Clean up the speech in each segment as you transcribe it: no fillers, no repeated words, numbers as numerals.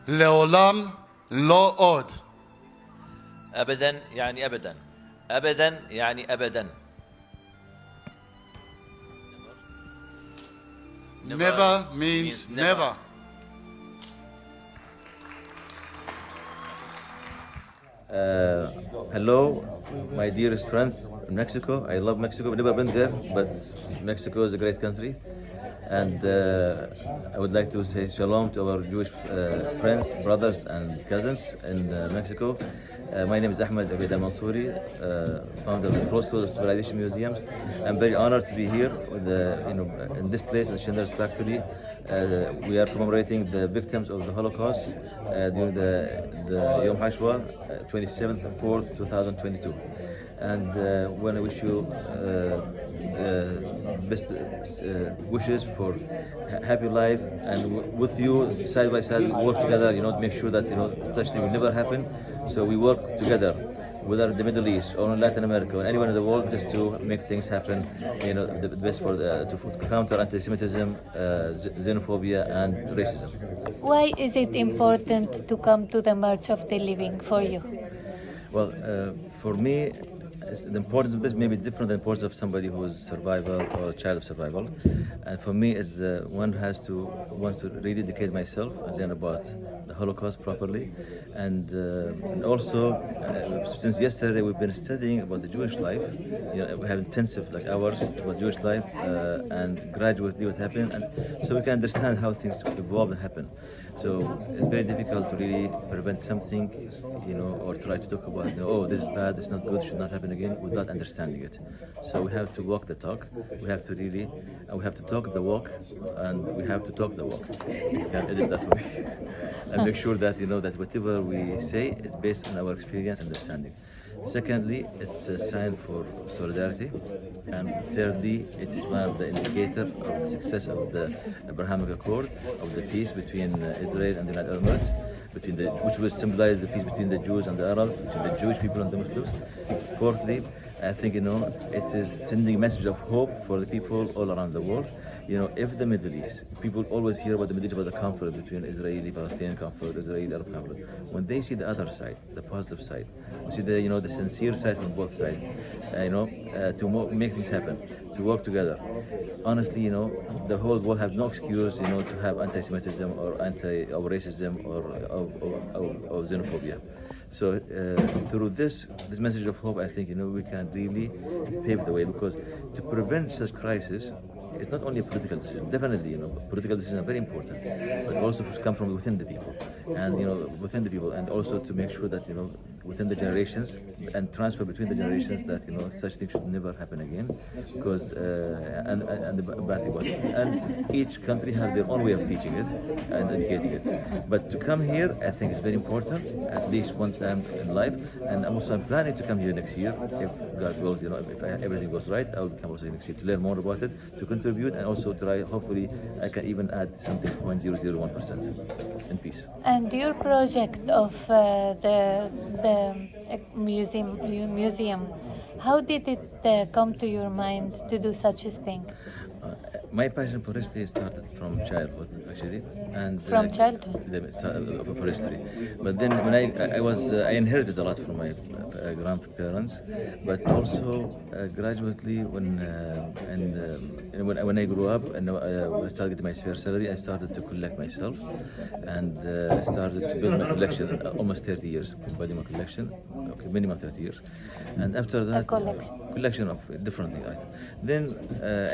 לעולם לא עוד. أبدا يعني أبدا. أبدا يعني أبدا. Never means never. Hello, my dearest friends in Mexico. I love Mexico. I've never been there, but Mexico is a great country. And I would like to say shalom to our Jewish friends, brothers, and cousins in Mexico. My name is Ahmed Al Mansuri, founder of the Crossroads of Civilizations Museum. I'm very honored to be here with in this place, in the Schindler's Factory. We are commemorating the victims of the Holocaust during the Yom HaShoah, 27th of 4th, 2022. And want to wish you best wishes for happy life, and with you side by side we work together, to make sure that such thing will never happen. So we work together, whether in the Middle East or in Latin America or anywhere in the world, just to make things happen, the best for to counter anti-Semitism, xenophobia, and racism. Why is it important to come to the March of the Living for you? Well, for me, the importance of this may be different than the importance of somebody who is survival or a child of survival. And for me, it's the one who wants to really educate myself and learn about the Holocaust properly. And also, since yesterday we've been studying about the Jewish life. We have intensive hours about Jewish life and gradually what happened, and so we can understand how things evolve and happen. So it's very difficult to really prevent something, or try to talk about, oh, this is bad, this is not good, should not happen again, without understanding it. So we have to walk the talk. We have to talk the walk, and we have to talk the walk. We can edit that way, and make sure that that whatever we say is based on our experience and understanding. Secondly, it's a sign for solidarity. And thirdly, it is one of the indicators of the success of the Abrahamic Accord, of the peace between Israel and the United Emirates, which will symbolize the peace between the Jews and the Arabs, between the Jewish people and the Muslims. Fourthly, I think it is sending a message of hope for the people all around the world. If the Middle East, people always hear about the Middle East, about the conflict between Israeli-Palestinian conflict, Israeli-Arab conflict. When they see the other side, the positive side, see the sincere side from both sides, to make things happen, to work together. Honestly, the whole world has no excuse, to have anti-Semitism or racism or xenophobia. So through this message of hope, I think we can really pave the way, because to prevent such crisis, it's not only a political decision. Definitely, political decisions are very important, but also to come from within the people, and also to make sure that within the generations and transfer between the generations that such things should never happen again, because and the bad thing about it. And each country has their own way of teaching it and educating it. But to come here, I think is very important, at least one time in life. And I'm planning to come here next year, if God wills. If everything goes right, I will come also next year to learn more about it, to contribute, and also try. Hopefully, I can even add something 0.001% in peace. And your project of the museum, how did it come to your mind to do such a thing? My passion for history started from childhood, actually, and From childhood? For history. But then when I inherited a lot from my grandparents, but also gradually when I grew up and I started getting my fair salary, I started to collect myself, and started to build my collection. Almost 30 years building my collection, minimum 30 years, and after that, collection of different things. Then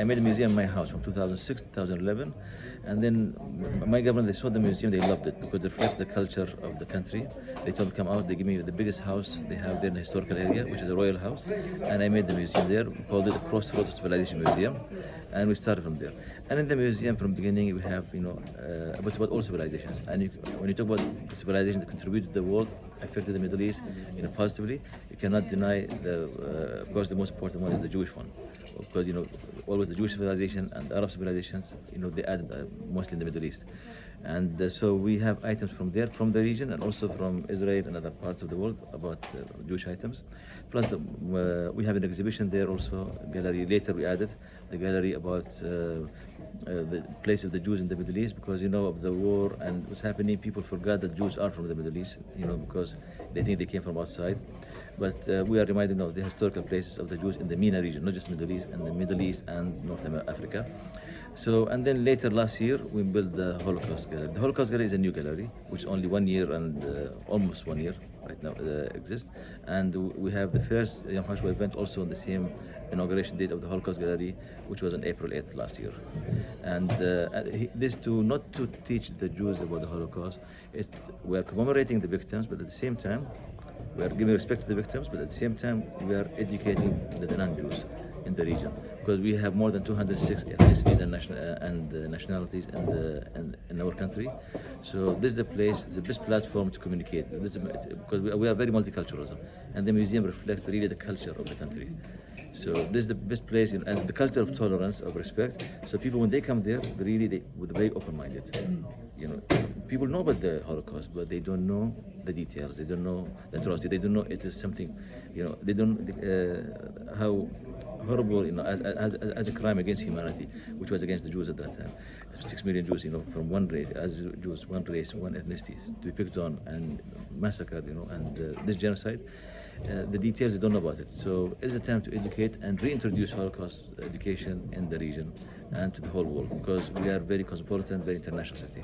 I made a museum in my house from 2006 to 2011, and then my government, they saw the museum, they loved it because it reflects the culture of the country. They told me come out, they give me the biggest house they have there in the historical area, which is a royal house, and I made the museum there. We called it the Crossroads of Civilizations Museum, and we started from there. And in the museum, from the beginning, we have about all civilizations. And when you talk about the civilizations that contributed to the world, affected the Middle East, positively, you cannot deny of course, the most important one is the Jewish one. Because always the Jewish civilization and the Arab civilizations, they added mostly in the Middle East. And so we have items from there, from the region, and also from Israel and other parts of the world about Jewish items. Plus, we have an exhibition there also, gallery. Later we added the gallery about the place of the Jews in the Middle East, because of the war and what's happening. People forgot that Jews are from the Middle East, because they think they came from outside. But we are reminded of the historical places of the Jews in the MENA region, not just Middle East, and the Middle East and North Africa. So, and then later last year, we built the Holocaust Gallery. The Holocaust Gallery is a new gallery, which only 1 year and almost 1 year right now exists. And we have the first Yom HaShoah event also on the same inauguration date of the Holocaust Gallery, which was on April 8th last year. And this not to teach the Jews about the Holocaust. We are commemorating the victims, but at the same time, we are giving respect to the victims, but at the same time, we are educating the non-Jews in the region, because we have more than 206 ethnicities and nationalities in our country. So this is the place, the best platform to communicate. Because we are very multiculturalism, and the museum reflects really the culture of the country. So this is the best place, and the culture of tolerance, of respect. So people, when they come there, they're very open-minded. People know about the Holocaust, but they don't know the details. They don't know the atrocity. They don't know it is something. They don't how horrible, as a crime against humanity, which was against the Jews at that time. 6 million Jews, from one race, as Jews, one race, one ethnicity, to be picked on and massacred, and this genocide. The details, they don't know about it. So it's a time to educate and reintroduce Holocaust education in the region and to the whole world, because we are very cosmopolitan, very international city.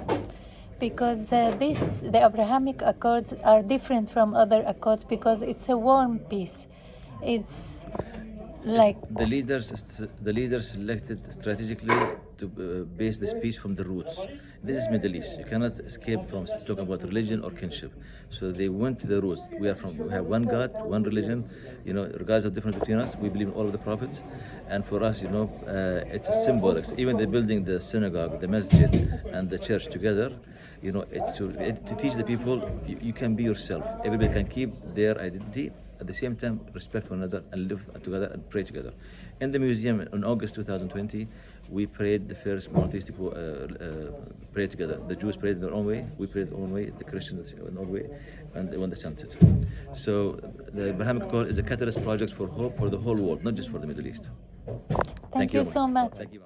Because the Abrahamic Accords are different from other accords because it's a warm peace. It's like the leaders selected strategically to base this peace from the roots. This is Middle East. You cannot escape from talking about religion or kinship. So they went to the roots. We have one God, one religion. Regardless of the difference between us, we believe in all of the prophets. And for us, it's a symbol. Even they're building the synagogue, the masjid, and the church together. To teach the people, you can be yourself. Everybody can keep their identity. At the same time, respect one another and live together and pray together. In the museum, in August 2020, we prayed the first monotheistic prayer together. The Jews prayed in their own way, we prayed our own way, the Christians in their own way, and when the sun set. So the Abrahamic Accord is a catalyst project for hope for the whole world, not just for the Middle East. Thank you so much. Thank you.